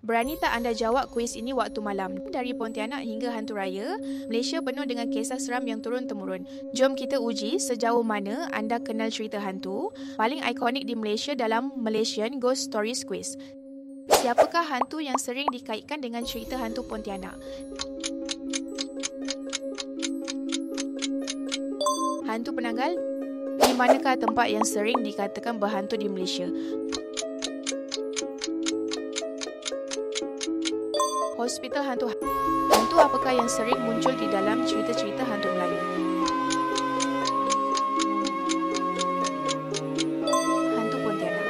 Berani tak anda jawab kuis ini waktu malam? Dari Pontianak hingga Hantu Raya, Malaysia penuh dengan kisah seram yang turun-temurun. Jom kita uji sejauh mana anda kenal cerita hantu paling ikonik di Malaysia dalam Malaysian Ghost Stories Quiz. Siapakah hantu yang sering dikaitkan dengan cerita hantu Pontianak? Hantu penanggal? Di manakah tempat yang sering dikatakan berhantu di Malaysia? Hospital hantu. Hantu apakah yang sering muncul di dalam cerita-cerita hantu Melayu? Hantu Pontianak.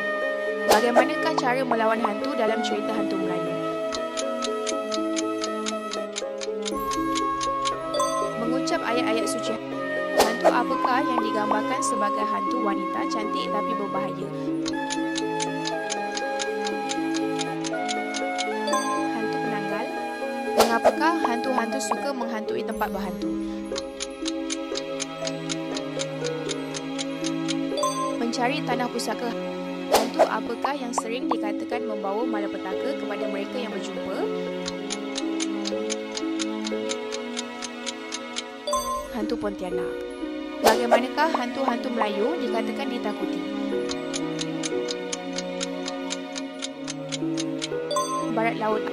Bagaimanakah cara melawan hantu dalam cerita hantu Melayu? Mengucap ayat-ayat suci. Hantu apakah yang digambarkan sebagai hantu wanita cantik tapi berbahaya? Hantu penanggal. Mengapakah hantu-hantu suka menghantui tempat berhantu? Mencari tanah pusaka. Hantu apakah yang sering dikatakan membawa malapetaka kepada mereka yang berjumpa? Hantu Pontianak. Bagaimanakah hantu-hantu Melayu dikatakan ditakuti? Barat laut.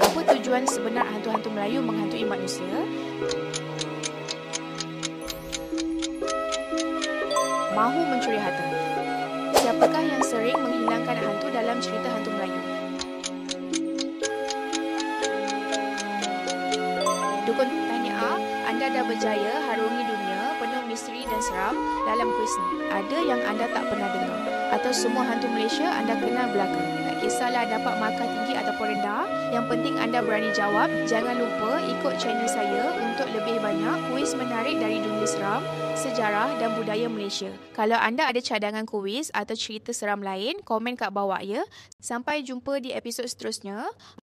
Apa tujuan sebenar hantu-hantu Melayu menghantui manusia? Mahu mencuri harta. Siapakah yang sering menghilangkan hantu dalam cerita hantu Melayu? Dukun tanya A, anda dah berjaya harungi dunia penuh misteri dan seram dalam kuis ni. Ada yang anda tak pernah dengar? Atau semua hantu Malaysia anda kenal belaka? Tak kisahlah dapat markah tinggi ataupun rendah. Yang penting anda berani jawab. Jangan lupa ikut channel saya untuk lebih banyak kuis menarik dari dunia seram, sejarah dan budaya Malaysia. Kalau anda ada cadangan kuis atau cerita seram lain, komen kat bawah ya. Sampai jumpa di episod seterusnya.